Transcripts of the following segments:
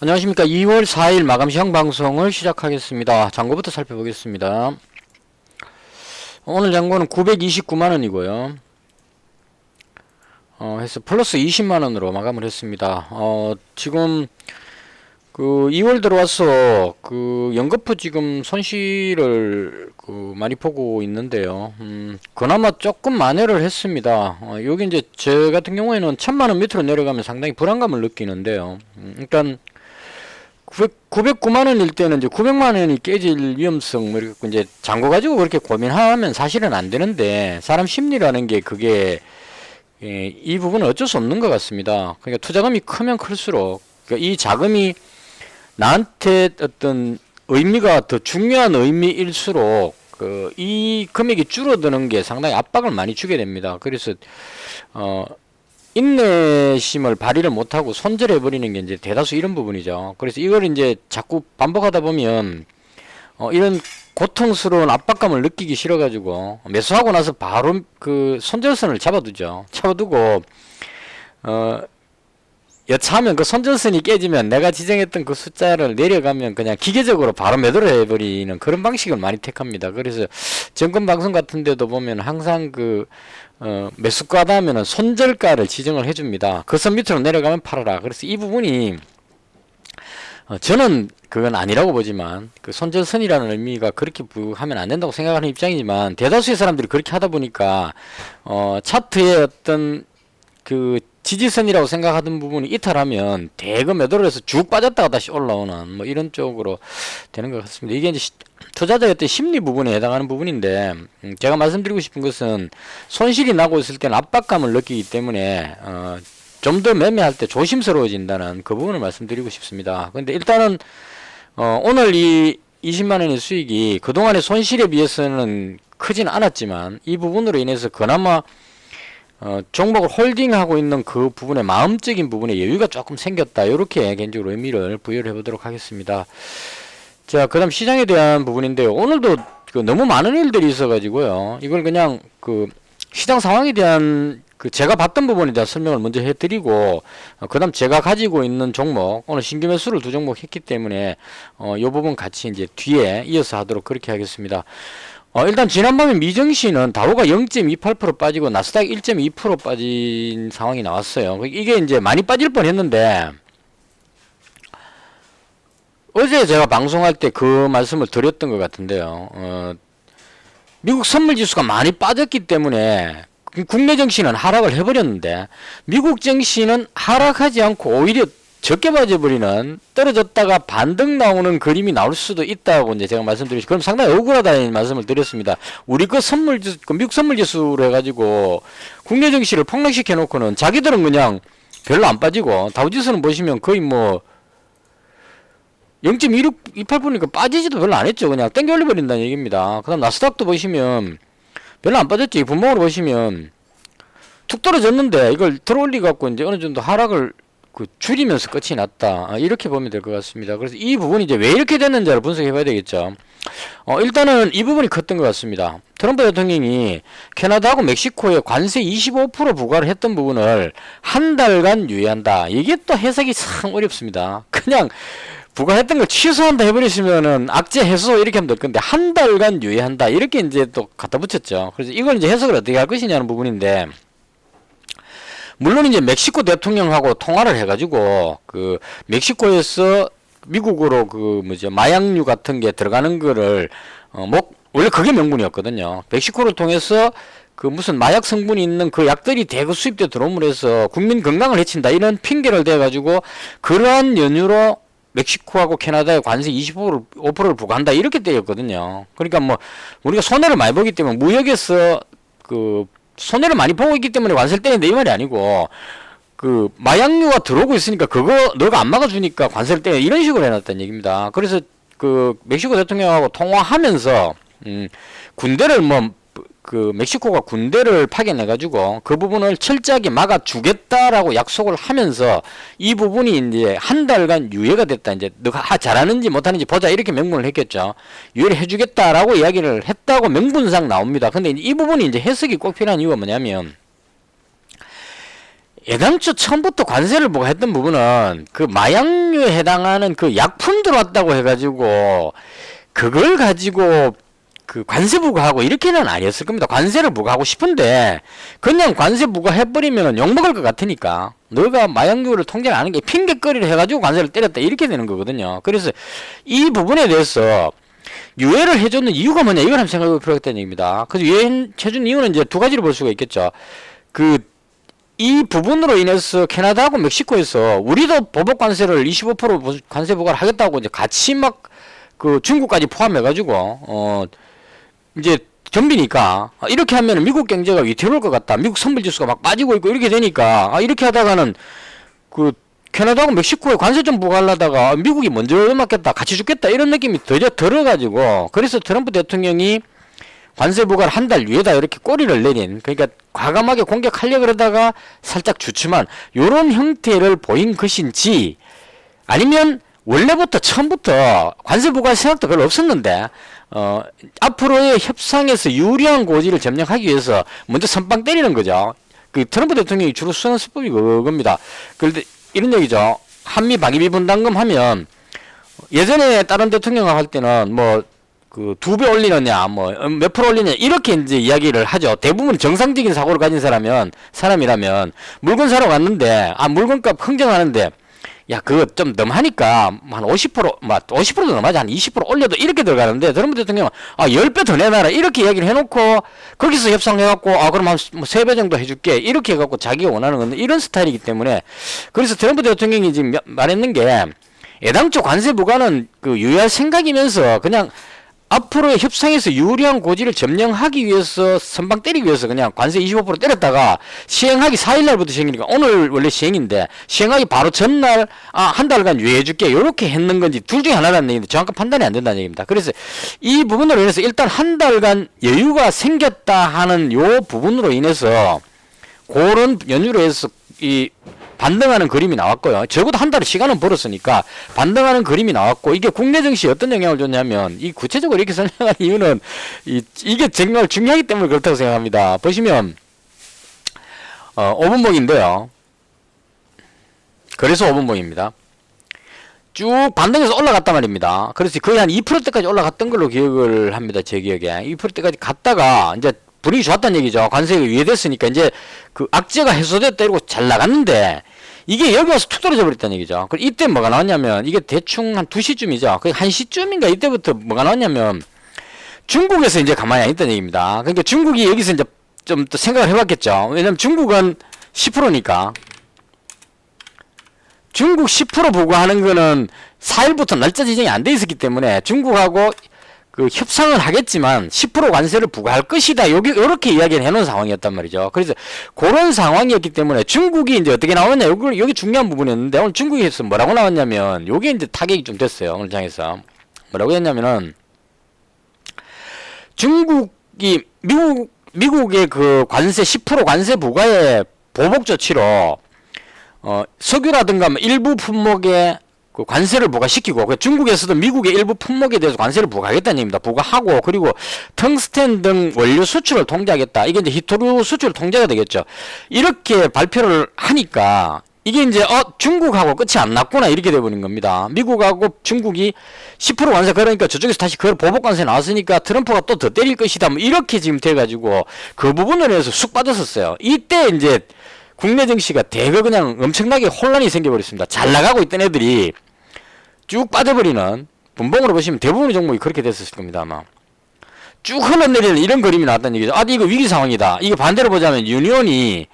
안녕하십니까. 2월 4일 마감 시황 방송을 시작하겠습니다. 잔고부터 살펴보겠습니다. 오늘 잔고는 929만원이고요. 해서 플러스 20만원으로 마감을 했습니다. 지금 그 2월 들어와서 그 연거푸 지금 손실을 많이 보고 있는데요. 그나마 조금 만회를 했습니다. 여기 이제 제 같은 경우에는 1000만원 밑으로 내려가면 상당히 불안감을 느끼는데요. 일단 909만원일 때는 이제 900만원이 깨질 위험성, 뭐 이렇게 이제 잔고 가지고 그렇게 고민하면 사실은 안 되는데, 사람 심리라는 게 그게, 이 부분은 어쩔 수 없는 것 같습니다. 그러니까 투자금이 크면 클수록, 그러니까 이 자금이 나한테 어떤 의미가 더 중요한 의미일수록, 이 금액이 줄어드는 게 상당히 압박을 많이 주게 됩니다. 그래서, 인내심을 발휘를 못하고 손절해버리는 게 이제 대다수 이런 부분이죠. 그래서 이걸 이제 자꾸 반복하다 보면, 이런 고통스러운 압박감을 느끼기 싫어가지고, 매수하고 나서 바로 그 손절선을 잡아두죠. 잡아두고, 여차하면 그 손절선이 깨지면 내가 지정했던 그 숫자를 내려가면 그냥 기계적으로 바로 매도를 해버리는 그런 방식을 많이 택합니다. 그래서 정권 방송 같은 데도 보면 항상 매수가다 하면은 손절가를 지정을 해줍니다. 그 선 밑으로 내려가면 팔아라. 그래서 이 부분이, 저는 그건 아니라고 보지만, 그 손절선이라는 의미가 그렇게 부하면 안 된다고 생각하는 입장이지만, 대다수의 사람들이 그렇게 하다 보니까, 차트의 어떤 그 지지선이라고 생각하던 부분이 이탈하면 대거 매도를 해서 쭉 빠졌다가 다시 올라오는 뭐 이런 쪽으로 되는 것 같습니다. 이게 이제 투자자의 어떤 심리 부분에 해당하는 부분인데, 제가 말씀드리고 싶은 것은 손실이 나고 있을 때는 압박감을 느끼기 때문에 좀 더 매매할 때 조심스러워진다는 그 부분을 말씀드리고 싶습니다. 근데 일단은 오늘 이 20만원의 수익이 그동안의 손실에 비해서는 크진 않았지만, 이 부분으로 인해서 그나마 종목을 홀딩하고 있는 그 부분의 마음적인 부분에 여유가 조금 생겼다. 이렇게 개인적으로 의미를 부여를 해보도록 하겠습니다. 자, 그 다음 시장에 대한 부분인데요. 오늘도 너무 많은 일들이 있어가지고요. 이걸 그냥 시장 상황에 대한 제가 봤던 부분에 대한 설명을 먼저 해드리고, 그 다음 제가 가지고 있는 종목, 오늘 신규 매수를 2종목 했기 때문에, 이 부분 같이 이제 뒤에 이어서 하도록 그렇게 하겠습니다. 일단 지난번에 미증시는 다우가 0.28% 빠지고 나스닥 1.2% 빠진 상황이 나왔어요. 이게 이제 많이 빠질 뻔 했는데, 어제 제가 방송할 때 그 말씀을 드렸던 것 같은데요. 미국 선물지수가 많이 빠졌기 때문에 국내 증시는 하락을 해버렸는데, 미국 증시는 하락하지 않고 오히려 적게 빠져버리는, 떨어졌다가 반등 나오는 그림이 나올 수도 있다고 이제 제가 말씀드렸죠. 그럼 상당히 억울하다는 말씀을 드렸습니다. 우리 미국 선물지수로 해가지고 국내 증시를 폭락시켜 놓고는 자기들은 그냥 별로 안 빠지고, 다우지수는 보시면 거의 뭐 0.2628%니까 빠지지도 별로 안 했죠. 그냥 땡겨 올려버린다는 얘기입니다. 그 다음 나스닥도 보시면 별로 안 빠졌죠. 이 분봉으로 보시면 툭 떨어졌는데 이걸 들어올리 갖고 이제 어느 정도 하락을 줄이면서 끝이 났다. 이렇게 보면 될 것 같습니다. 그래서 이 부분이 이제 왜 이렇게 됐는지를 분석해 봐야 되겠죠. 일단은 이 부분이 컸던 것 같습니다. 트럼프 대통령이 캐나다하고 멕시코에 관세 25% 부과를 했던 부분을 한 달간 유예한다. 이게 또 해석이 참 어렵습니다. 그냥 부과했던 걸 취소한다 해버리시면은 악재 해소 이렇게 하면 될 건데, 한 달간 유예한다. 이렇게 이제 또 갖다 붙였죠. 그래서 이걸 이제 해석을 어떻게 할 것이냐는 부분인데, 물론 이제 멕시코 대통령하고 통화를 해가지고 멕시코에서 미국으로 마약류 같은 게 들어가는 거를 원래 그게 명분이었거든요. 멕시코를 통해서 무슨 마약 성분이 있는 그 약들이 대거 수입돼 들어옴으로 해서 국민 건강을 해친다, 이런 핑계를 대가지고 그러한 연유로 멕시코하고 캐나다에 관세 25%를 부과한다, 이렇게 되었거든요. 그러니까 뭐 우리가 손해를 많이 보기 때문에, 무역에서 손해를 많이 보고 있기 때문에 관세를 떼는데, 이 말이 아니고 마약류가 들어오고 있으니까 그거 너가 안 막아주니까 관세를 떼, 이런 식으로 해놨다는 얘기입니다. 그래서 멕시코 대통령하고 통화하면서 군대를 멕시코가 군대를 파견해가지고 그 부분을 철저하게 막아주겠다라고 약속을 하면서, 이 부분이 이제 한 달간 유예가 됐다. 이제 너가 잘하는지 못하는지 보자, 이렇게 명분을 했겠죠. 유예를 해주겠다라고 이야기를 했다고 명분상 나옵니다. 근데 이 부분이 이제 해석이 꼭 필요한 이유가 뭐냐면, 애당초 처음부터 관세를 뭐가 했던 부분은 그 마약류에 해당하는 그 약품 들어왔다고 해가지고 그걸 가지고 그 관세 부과하고 이렇게는 아니었을 겁니다. 관세를 부과하고 싶은데 그냥 관세 부과해버리면 욕먹을 것 같으니까 너가 마약류를 통제를 안 하는 게 핑계거리를 해가지고 관세를 때렸다 이렇게 되는 거거든요. 그래서 이 부분에 대해서 유예를 해줬는 이유가 뭐냐 이걸 한번 생각해 볼 필요가 있다는 얘기입니다. 그래서 유예해준 이유는 이제 두 가지로 볼 수가 있겠죠. 이 부분으로 인해서 캐나다하고 멕시코에서 우리도 보복 관세를 25% 관세 부과를 하겠다고 이제 같이 막 그 중국까지 포함해가지고 이제 덤비니까 이렇게 하면 미국 경제가 위태로울 것 같다. 미국 선물 지수가 막 빠지고 있고 이렇게 되니까 이렇게 하다가는 그 캐나다하고 멕시코에 관세 좀 부과하려다가 미국이 먼저 맞겠다. 같이 죽겠다. 이런 느낌이 들어가지고 그래서 트럼프 대통령이 관세 부과를 한 달 위에다 이렇게 꼬리를 내린 그러니까 과감하게 공격하려고 그러다가 살짝 주춤한 요런 형태를 보인 것인지 아니면 원래부터 처음부터 관세 부과 생각도 별로 없었는데 앞으로의 협상에서 유리한 고지를 점령하기 위해서 먼저 선빵 때리는 거죠. 그 트럼프 대통령이 주로 쓰는 수법이 그겁니다. 그런데 이런 얘기죠. 한미 방위비 분담금 하면 예전에 다른 대통령과 할 때는 뭐 그 2배 올리느냐 뭐 몇 프로 올리느냐 이렇게 이제 이야기를 하죠. 대부분 정상적인 사고를 가진 사람이라면 물건 사러 갔는데 물건값 흥정하는데 야 그거 좀 너무하니까 한 50%도 넘어가지 한 20% 올려도 이렇게 들어가는데 트럼프 대통령은 10배 더 내놔라 이렇게 이야기를 해놓고 거기서 협상해갖고 그럼 한 3배 정도 해줄게 이렇게 해갖고 자기가 원하는 건 이런 스타일이기 때문에 그래서 트럼프 대통령이 지금 말했는 게 애당초 관세 부과는 그 유예할 생각이면서 그냥 앞으로의 협상에서 유리한 고지를 점령하기 위해서 선방 때리기 위해서 그냥 관세 25% 때렸다가 시행하기 4일날부터 시행이니까 오늘 원래 시행인데 시행하기 바로 전날 한 달간 유예해줄게 요렇게 했는 건지 둘 중에 하나라는 얘기인데 정확한 판단이 안 된다는 얘기입니다. 그래서 이 부분으로 인해서 일단 한 달간 여유가 생겼다 하는 요 부분으로 인해서 그런 연유로 해서 이 반등하는 그림이 나왔고요. 적어도 한 달의 시간은 벌었으니까 반등하는 그림이 나왔고 이게 국내 증시에 어떤 영향을 줬냐면 이 구체적으로 이렇게 설명한 이유는 이게 정말 중요하기 때문에 그렇다고 생각합니다. 보시면 5분봉인데요. 그래서 5분봉입니다. 쭉 반등해서 올라갔단 말입니다. 그래서 거의 한 2%대까지 올라갔던 걸로 기억을 합니다. 제 기억에 2%대까지 갔다가 이제 분위기 좋았다는 얘기죠. 관세가 유예됐으니까 이제 그 악재가 해소됐다 이러고 잘 나갔는데 이게 여기 와서 툭 떨어져 버렸다는 얘기죠. 그럼 이때 뭐가 나왔냐면 이게 대충 한 2시쯤이죠. 거의 1시쯤인가 이때부터 뭐가 나왔냐면 중국에서 이제 가만히 안 있다는 얘기입니다. 그러니까 중국이 여기서 이제 좀 또 생각을 해봤겠죠. 왜냐면 중국은 10%니까 중국 10% 부과하는 거는 4일부터 날짜 지정이 안 돼 있었기 때문에 중국하고 그 협상을 하겠지만 10% 관세를 부과할 것이다. 요렇게 이야기를 해놓은 상황이었단 말이죠. 그래서 그런 상황이었기 때문에 중국이 이제 어떻게 나오느냐. 여기 중요한 부분이었는데 오늘 중국에서 뭐라고 나왔냐면 요게 이제 타격이 좀 됐어요. 오늘 장에서. 뭐라고 했냐면은 중국이 미국의 그 관세 10% 관세 부과의 보복 조치로 석유라든가 일부 품목에 그 관세를 부과시키고 중국에서도 미국의 일부 품목에 대해서 관세를 부과하겠다는 얘기입니다. 부과하고 그리고 텅스텐 등 원료 수출을 통제하겠다. 이게 이제 히토류 수출 통제가 되겠죠. 이렇게 발표를 하니까 이게 이제 중국하고 끝이 안 났구나 이렇게 돼버린 겁니다. 미국하고 중국이 10% 관세 그러니까 저쪽에서 다시 그 보복 관세 나왔으니까 트럼프가 또 더 때릴 것이다. 뭐 이렇게 지금 돼가지고 그 부분을 해서 쑥 빠졌었어요. 이때 이제 국내 증시가 대거 그냥 엄청나게 혼란이 생겨버렸습니다. 잘 나가고 있던 애들이 쭉 빠져버리는 분봉으로 보시면 대부분의 종목이 그렇게 됐었을 겁니다. 아마 쭉 흘러내리는 이런 그림이 나왔다는 얘기죠. 이거 위기 상황이다. 이게 반대로 보자면 유니온이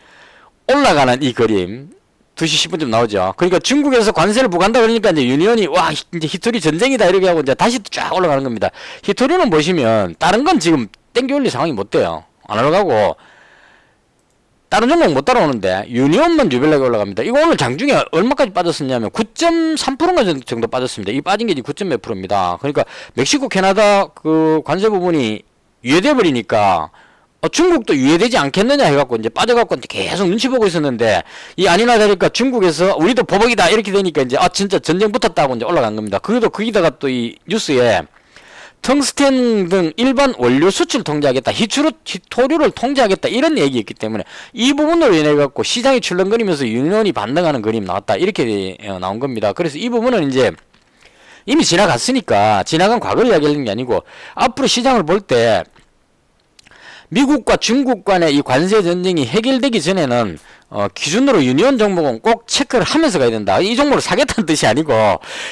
올라가는 이 그림 2시 10분쯤 나오죠. 그러니까 중국에서 관세를 부과한다 그러니까 이제 유니온이 이제 히토리 전쟁이다 이렇게 하고 이제 다시 쫙 올라가는 겁니다. 히토리는 보시면 다른 건 지금 땡겨 올릴 상황이 못 돼요. 안 올라가고 다른 종목 못 따라오는데 유니온만 유별나게 올라갑니다. 이거 오늘 장중에 얼마까지 빠졌었냐면 9.3%인가 정도 빠졌습니다. 이 빠진 게 9. 몇 %입니다. 그러니까 멕시코, 캐나다 그 관세 부분이 유예돼 버리니까 중국도 유예되지 않겠느냐 해갖고 이제 빠져갖고 이제 계속 눈치 보고 있었는데 이 아니나 다를까 중국에서 우리도 보복이다 이렇게 되니까 이제 진짜 전쟁 붙었다고 이제 올라간 겁니다. 그래도 거기다가 또 이 뉴스에 텅스텐 등 일반 원료 수출 통제하겠다, 히토류를 통제하겠다 이런 얘기였기 때문에 이 부분으로 인해 갖고 시장이 출렁거리면서 유니온이 반등하는 그림 나왔다 이렇게 나온 겁니다. 그래서 이 부분은 이제 이미 지나갔으니까 지나간 과거를 이야기하는 게 아니고 앞으로 시장을 볼 때 미국과 중국 간의 이 관세 전쟁이 해결되기 전에는 기준으로 유니온 종목은 꼭 체크를 하면서 가야 된다. 이 종목을 사겠다는 뜻이 아니고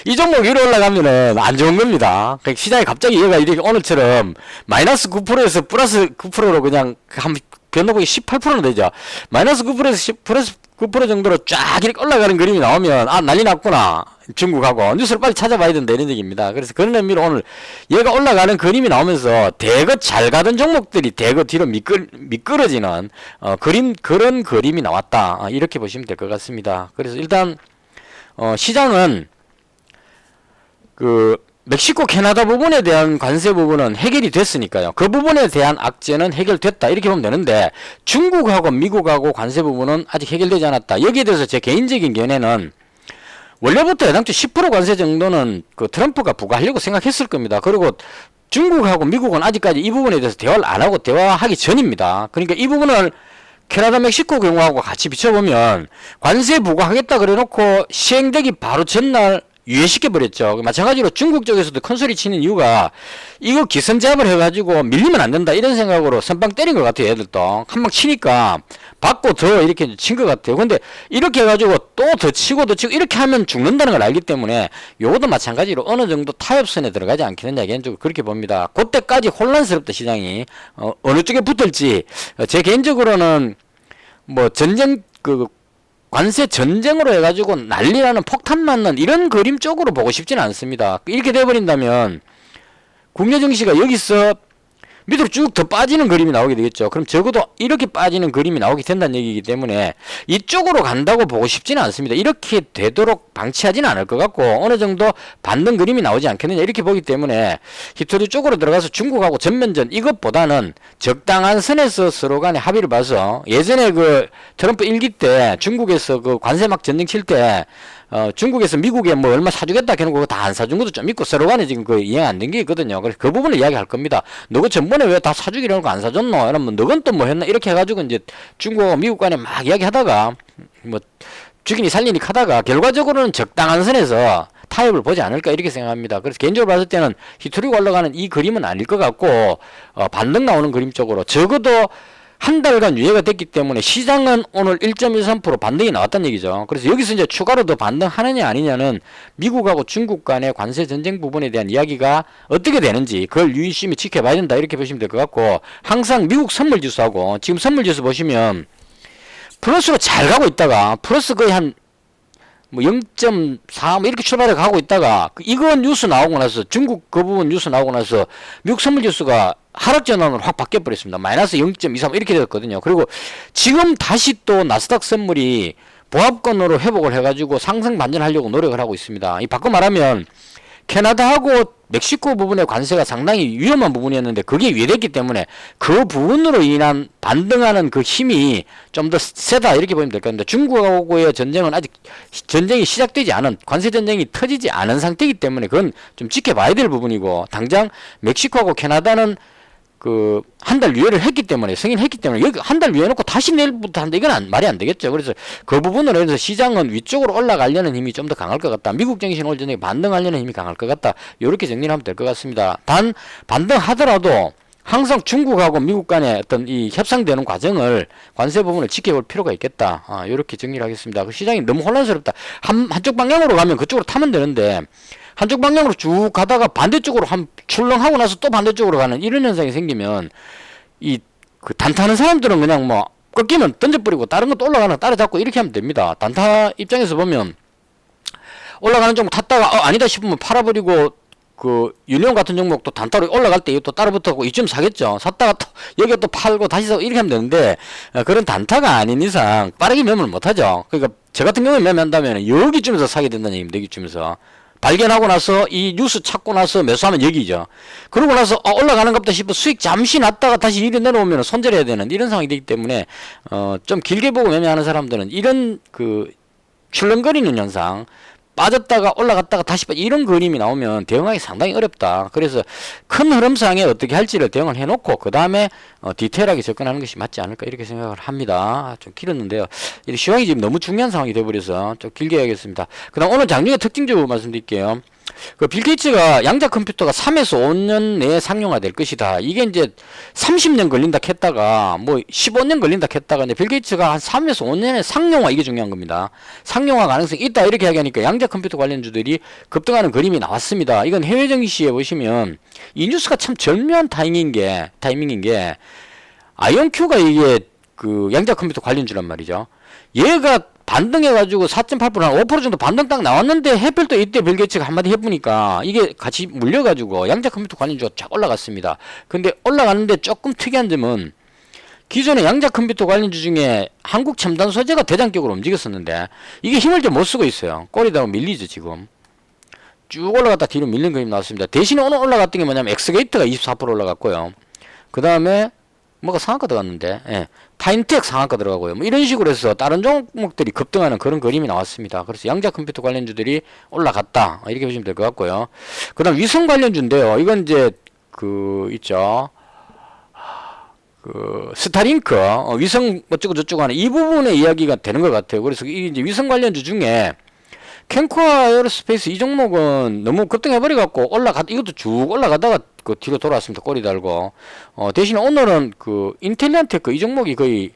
이 종목 위로 올라가면은 안 좋은 겁니다. 그러니까 시장이 갑자기 얘가 이렇게 오늘처럼 마이너스 9%에서 플러스 9%로 그냥 한 변동폭이 18%는 되죠. 마이너스 9%에서 플러스 9% 정도로 쫙 이렇게 올라가는 그림이 나오면 아 난리 났구나. 중국하고 뉴스를 빨리 찾아봐야 된다 이런 얘기입니다. 그래서 그런 의미로 오늘 얘가 올라가는 그림이 나오면서 대거 잘 가던 종목들이 대거 뒤로 미끄러지는 그런 그림이 나왔다 이렇게 보시면 될 것 같습니다. 그래서 일단 시장은 그 멕시코 캐나다 부분에 대한 관세 부분은 해결이 됐으니까요. 그 부분에 대한 악재는 해결됐다 이렇게 보면 되는데 중국하고 미국하고 관세 부분은 아직 해결되지 않았다. 여기에 대해서 제 개인적인 견해는 원래부터 애당초 10% 관세 정도는 그 트럼프가 부과하려고 생각했을 겁니다. 그리고 중국하고 미국은 아직까지 이 부분에 대해서 대화를 안 하고 대화하기 전입니다. 그러니까 이 부분을 캐나다 멕시코 경우하고 같이 비춰보면 관세 부과하겠다 그래놓고 시행되기 바로 전날 유예시켜 버렸죠. 마찬가지로 중국 쪽에서도 큰 소리 치는 이유가 이거 기선제압을 해가지고 밀리면 안 된다 이런 생각으로 선빵 때린 것 같아요. 애들도 한 방 치니까 받고 더 이렇게 친 것 같아요. 근데 이렇게 해가지고 또 더 치고 이렇게 하면 죽는다는 걸 알기 때문에 요것도 마찬가지로 어느 정도 타협선에 들어가지 않겠느냐 개인적으로 그렇게 봅니다. 그때까지 혼란스럽다 시장이 어느 쪽에 붙을지 제 개인적으로는 뭐 전쟁 관세 전쟁으로 해가지고 난리나는 폭탄 맞는 이런 그림 쪽으로 보고 싶지는 않습니다. 이렇게 돼버린다면 국내 증시가 여기서 밑으로 쭉 더 빠지는 그림이 나오게 되겠죠. 그럼 적어도 이렇게 빠지는 그림이 나오게 된다는 얘기이기 때문에 이쪽으로 간다고 보고 싶지는 않습니다. 이렇게 되도록 방치하지는 않을 것 같고 어느 정도 반등 그림이 나오지 않겠느냐 이렇게 보기 때문에 히토류 쪽으로 들어가서 중국하고 전면전 이것보다는 적당한 선에서 서로 간에 합의를 봐서 예전에 그 트럼프 1기 때 중국에서 그 관세 막 전쟁 칠 때 중국에서 미국에 뭐 얼마 사주겠다 해놓고 그거 다 안 사준 것도 좀 있고 서로 간에 지금 그 이행 안 된 게 있거든요. 그래서 그 부분을 이야기할 겁니다. 너가 전번에 왜 다 사주기로 해놓고 안 사줬노? 이러면 너건 또 뭐 했나? 이렇게 해가지고 이제 중국하고 미국 간에 막 이야기하다가 뭐 죽이니 살리니 하다가 결과적으로는 적당한 선에서 타협을 보지 않을까 이렇게 생각합니다. 그래서 개인적으로 봤을 때는 히토리가 올라가는 이 그림은 아닐 것 같고 반등 나오는 그림 쪽으로 적어도 한 달간 유예가 됐기 때문에 시장은 오늘 1.13% 반등이 나왔다는 얘기죠. 그래서 여기서 이제 추가로 더 반등하느냐 아니냐는 미국하고 중국 간의 관세 전쟁 부분에 대한 이야기가 어떻게 되는지 그걸 유의심히 지켜봐야 된다 이렇게 보시면 될 것 같고 항상 미국 선물지수하고 지금 선물지수 보시면 플러스로 잘 가고 있다가 플러스 거의 한 뭐 0.4 뭐 이렇게 출발해 가고 있다가 이거 뉴스 나오고 나서 중국 그 부분 뉴스 나오고 나서 미국 선물지수가 하락 전환으로 확 바뀌어 버렸습니다. 마이너스 0.23 이렇게 되었거든요. 그리고 지금 다시 또 나스닥 선물이 보합권으로 회복을 해가지고 상승 반전하려고 노력을 하고 있습니다. 이 바꿔 말하면 캐나다하고 멕시코 부분의 관세가 상당히 위험한 부분이었는데 그게 유예됐기 때문에 그 부분으로 인한 반등하는 그 힘이 좀 더 세다 이렇게 보면 될 것 같습니다. 중국하고의 전쟁은 아직 전쟁이 시작되지 않은 관세 전쟁이 터지지 않은 상태이기 때문에 그건 좀 지켜봐야 될 부분이고 당장 멕시코하고 캐나다는 그 한 달 유예를 했기 때문에 승인했기 때문에 여기 한 달 유예 놓고 다시 내일부터 한다 이건 말이 안 되겠죠. 그래서 그 부분으로 해서 시장은 위쪽으로 올라가려는 힘이 좀 더 강할 것 같다. 미국 정신 올 전에 반등하려는 힘이 강할 것 같다. 이렇게 정리를 하면 될 것 같습니다. 단 반등하더라도 항상 중국하고 미국 간의 어떤 이 협상되는 과정을 관세 부분을 지켜볼 필요가 있겠다. 이렇게 정리를 하겠습니다. 그 시장이 너무 혼란스럽다. 한쪽 방향으로 가면 그쪽으로 타면 되는데 한쪽 방향으로 쭉 가다가 반대쪽으로 한 출렁하고 나서 또 반대쪽으로 가는 이런 현상이 생기면 이 그 단타하는 사람들은 그냥 뭐 꺾이면 던져버리고 다른 것도 올라가는 거 따라잡고 이렇게 하면 됩니다. 단타 입장에서 보면 올라가는 종목 탔다가 아니다 싶으면 팔아버리고 그 유니온 같은 종목도 단타로 올라갈 때 이것도 따라붙었고 이쯤 사겠죠. 샀다가 또 여기가 또 팔고 다시 사고 이렇게 하면 되는데 그런 단타가 아닌 이상 빠르게 매매를 못하죠. 그러니까 저 같은 경우에 매매한다면 여기쯤에서 사게 된다는 얘기입니다. 여기쯤에서 발견하고 나서 이 뉴스 찾고 나서 매수하면 여기죠. 그러고 나서 올라가는 것보다 싶어 수익 잠시 났다가 다시 이리 내려오면 손절해야 되는 이런 상황이 되기 때문에 좀 길게 보고 매매하는 사람들은 이런 그 출렁거리는 현상 빠졌다가 올라갔다가 다시 이런 그림이 나오면 대응하기 상당히 어렵다. 그래서 큰 흐름상에 어떻게 할지를 대응을 해놓고 그 다음에 디테일하게 접근하는 것이 맞지 않을까 이렇게 생각을 합니다. 좀 길었는데요. 이 시황이 지금 너무 중요한 상황이 돼버려서 좀 길게 해야겠습니다. 그 다음 오늘 장중의 특징적으로 말씀드릴게요. 그 빌 게이츠가 양자 컴퓨터가 3에서 5년 내에 상용화 될 것이다. 이게 이제 30년 걸린다 했다가 뭐 15년 걸린다 했다가 이제 빌 게이츠가 한 3에서 5년에 상용화, 이게 중요한 겁니다. 상용화 가능성이 있다 이렇게 이야기하니까 양자 컴퓨터 관련주들이 급등하는 그림이 나왔습니다. 이건 해외 증시에 보시면 이 뉴스가 참 절묘한 타이밍인 게 아이온큐가 이게 그 양자 컴퓨터 관련주란 말이죠. 얘가 반등해가지고 4.8% 한 5% 정도 반등 딱 나왔는데 해필 또 이때 빌 게이츠가 한마디 해보니까 이게 같이 물려가지고 양자 컴퓨터 관련주가 쫙 올라갔습니다. 근데 올라가는데 조금 특이한 점은 기존의 양자 컴퓨터 관련주 중에 한국 첨단 소재가 대장격으로 움직였었는데 이게 힘을 좀 못 쓰고 있어요. 꼬리다가 밀리죠 지금. 쭉 올라갔다 뒤로 밀린 그림이 나왔습니다. 대신에 오늘 올라갔던 게 뭐냐면 엑스게이트가 24% 올라갔고요. 그 다음에 뭐가 상한가 들어갔는데, 예, 파인텍 상한가 들어가고요. 뭐 이런 식으로 해서 다른 종목들이 급등하는 그런 그림이 나왔습니다. 그래서 양자 컴퓨터 관련주들이 올라갔다 이렇게 보시면 될 것 같고요. 그 다음 위성 관련주인데요. 이건 이제 그 있죠, 그 스타링크 위성 어쩌고 저쩌고 하는 이 부분의 이야기가 되는 것 같아요. 그래서 이 이제 위성 관련주 중에 캔코아 에어로스페이스 이 종목은 너무 급등해버려갖고 이것도 쭉 올라가다가 그 뒤로 돌아왔습니다. 꼬리 달고. 대신에 오늘은 그 인텔리안테크 이 종목이 거의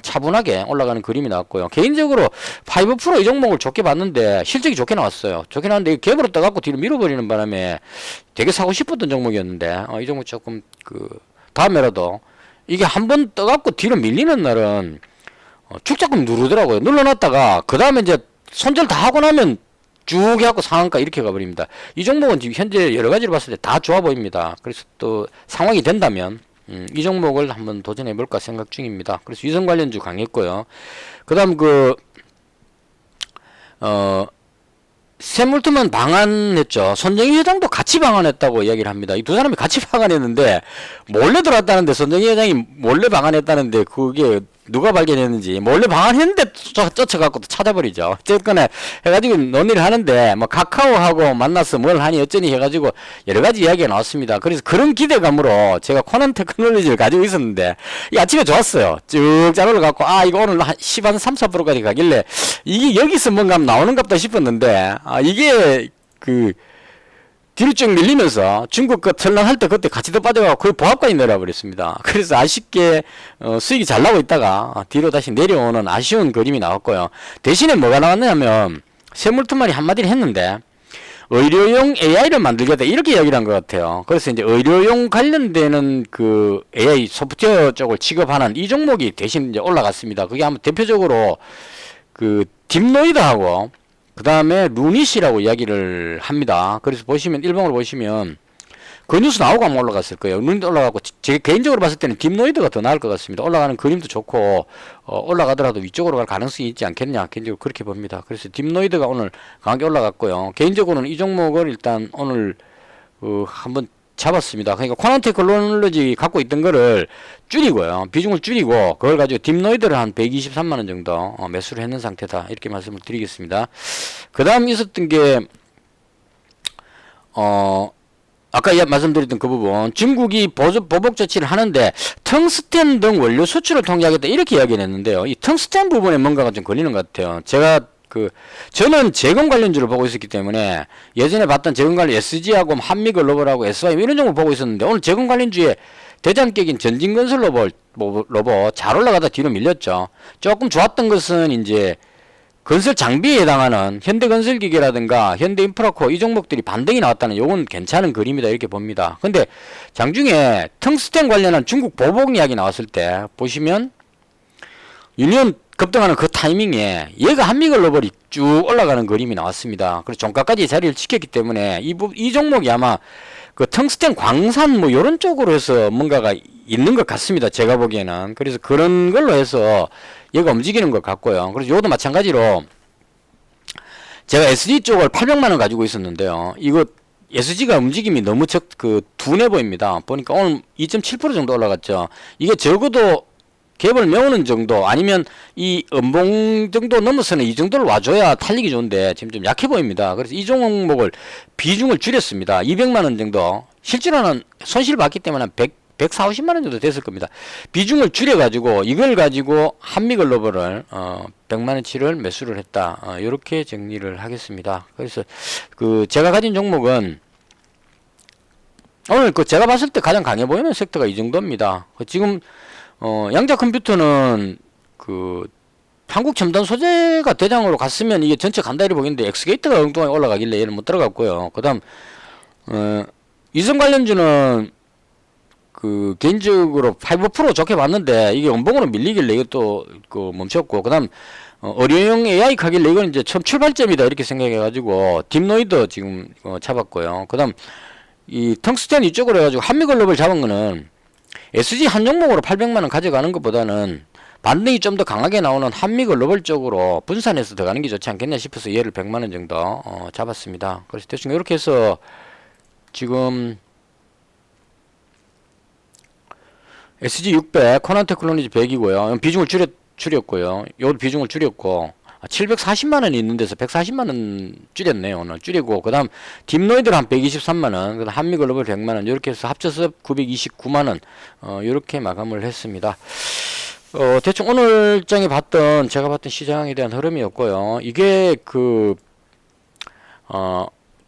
차분하게 올라가는 그림이 나왔고요. 개인적으로 5% 이 종목을 좋게 봤는데 실적이 좋게 나왔어요. 좋게 나왔는데 갭으로 떠갖고 뒤로 밀어버리는 바람에 되게 사고 싶었던 종목이었는데 이 종목 조금 그 다음에라도 이게 한번 떠갖고 뒤로 밀리는 날은 쭉 자꾸 누르더라고요. 눌러놨다가 그 다음에 이제 손절 다 하고 나면 쭉 해갖고 상한가 이렇게 가버립니다. 이 종목은 지금 현재 여러 가지로 봤을 때 다 좋아 보입니다. 그래서 또 상황이 된다면 이 종목을 한번 도전해볼까 생각 중입니다. 그래서 위성 관련주 강했고요. 그 다음 세물트만 방한했죠. 손정희 회장도 같이 방한했다고 이야기를 합니다. 이 두 사람이 같이 방한했는데 몰래 들어왔다는데, 손정희 회장이 몰래 방한했다는데 그게 누가 발견했는지, 몰래 방한했는데 쫓아갖고 또 찾아버리죠. 어쨌거나 해가지고 논의를 하는데 뭐 카카오하고 만나서 뭘 하니 어쩌니 해가지고 여러 가지 이야기가 나왔습니다. 그래서 그런 기대감으로 제가 코난 테크놀로지를 가지고 있었는데 이 아침에 좋았어요. 쭉 잘 올라갔고 이거 오늘 한 10한 3, 4%까지 가길래 이게 여기서 뭔가 나오는갑다 싶었는데 이게 그 뒤로 쭉 밀리면서 중국 거 털랑할 때 그때 같이 더 빠져가고 거의 보합까지 내려버렸습니다. 그래서 아쉽게 수익이 잘 나고 있다가 뒤로 다시 내려오는 아쉬운 그림이 나왔고요. 대신에 뭐가 나왔냐면 세물트만이 한마디를 했는데 의료용 AI를 만들겠다 이렇게 이야기를 한 것 같아요. 그래서 이제 의료용 관련되는 그 AI 소프트웨어 쪽을 취급하는 이 종목이 대신 이제 올라갔습니다. 그게 아마 대표적으로 그 딥노이드하고 그 다음에 루닛이라고 이야기를 합니다. 그래서 보시면 일봉으로 보시면 그 뉴스 나오고 한번 올라갔을 거예요. 루닛 올라가고 제 개인적으로 봤을 때는 딥노이드가 더 나을 것 같습니다. 올라가는 그림도 좋고 올라가더라도 위쪽으로 갈 가능성이 있지 않겠냐, 개인적으로 그렇게 봅니다. 그래서 딥노이드가 오늘 강하게 올라갔고요. 개인적으로는 이 종목을 일단 오늘 한번 잡았습니다. 그러니까 코난 테크놀로지 갖고 있던 거를 줄이고요. 비중을 줄이고 그걸 가지고 딥노이드를 한 123만원 정도 매수를 했는 상태다. 이렇게 말씀을 드리겠습니다. 그 다음 있었던 게 아까 말씀드렸던 그 부분, 중국이 보복 조치를 하는데 텅스텐 등 원료 수출을 통제하겠다 이렇게 이야기를 했는데요. 이 텅스텐 부분에 뭔가가 좀 걸리는 것 같아요. 저는 재건 관련주를 보고 있었기 때문에 예전에 봤던 재건 관련 SG하고 한미글로벌하고 SY 이런 종목을 보고 있었는데 오늘 재건 관련주에 대장격인 전진건설 로봇 잘 올라가다 뒤로 밀렸죠. 조금 좋았던 것은 이제 건설 장비에 해당하는 현대건설기계라든가 현대인프라코 이 종목들이 반등이 나왔다는 요건 괜찮은 그림이다 이렇게 봅니다. 근데 장중에 텅스텐 관련한 중국 보복 이야기 나왔을 때 보시면 유니온 급등하는 그 타이밍에 얘가 한미글로벌이 쭉 올라가는 그림이 나왔습니다. 그래서 종가까지 자리를 지켰기 때문에 이 종목이 아마 그 텅스텐 광산 뭐 요런 쪽으로 해서 뭔가가 있는 것 같습니다. 제가 보기에는. 그래서 그런 걸로 해서 얘가 움직이는 것 같고요. 그래서 요것도 마찬가지로 제가 SG 쪽을 800만원 가지고 있었는데요. 이거 SG가 움직임이 너무 둔해 보입니다. 보니까 오늘 2.7% 정도 올라갔죠. 이게 적어도 갭을 메우는 정도 아니면 이 음봉 정도 넘어서는 이 정도를 와줘야 탄력이 좋은데 지금 좀 약해 보입니다. 그래서 이 종목을 비중을 줄였습니다. 200만 원 정도. 실제로는 손실 봤기 때문에 한 140만 원 정도 됐을 겁니다. 비중을 줄여가지고 이걸 가지고 한미글로벌을 100만 원치를 매수를 했다. 이렇게 정리를 하겠습니다. 그래서 그 제가 가진 종목은 오늘 그 제가 봤을 때 가장 강해 보이는 섹터가 이 정도입니다. 지금 양자 컴퓨터는 그 한국 첨단 소재가 대장으로 갔으면 이게 전체 간다 이렇게 보이는데 엑스게이트가 엉뚱하게 올라가길래 얘는 못 들어갔고요. 그다음 이성 관련주는 그 개인적으로 5% 좋게 봤는데 이게 음봉으로 밀리길래 이것도 그 멈췄고, 그다음 어려용 AI 가길래 이건 이제 처음 출발점이다 이렇게 생각해가지고 딥노이드 지금 잡았고요. 그다음 이 텅스텐 이쪽으로 해가지고 한미글로벌 잡은 거는 SG 한 종목으로 800만 원 가져가는 것보다는 반등이 좀 더 강하게 나오는 한미글로벌 쪽으로 분산해서 들어가는 게 좋지 않겠냐 싶어서 얘를 100만 원 정도 잡았습니다. 그래서 대충 이렇게 해서 지금 SG600, 코난테크놀로지 100이고요. 비중을 줄였고요. 요 비중을 줄였고 740만 원이 있는 데서 140만 원 줄였네요. 오늘 줄이고, 그다음 딥노이드를 한 123만 원, 그다음 한미글로벌 100만 원 이렇게 해서 합쳐서 929만 원 이렇게 마감을 했습니다. 대충 오늘장에 봤던 제가 봤던 시장에 대한 흐름이었고요. 이게 그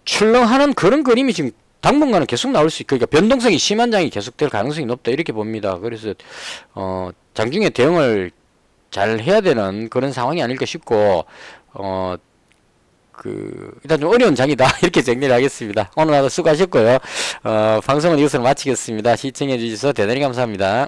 출렁하는 그런 그림이 지금 당분간은 계속 나올 수 있고, 그러니까 변동성이 심한 장이 계속될 가능성이 높다 이렇게 봅니다. 그래서 장중에 대응을 잘 해야 되는 그런 상황이 아닐까 싶고, 일단 좀 어려운 장이다 이렇게 정리를 하겠습니다. 오늘 하루 수고하셨고요. 방송은 이것으로 마치겠습니다. 시청해 주셔서 대단히 감사합니다.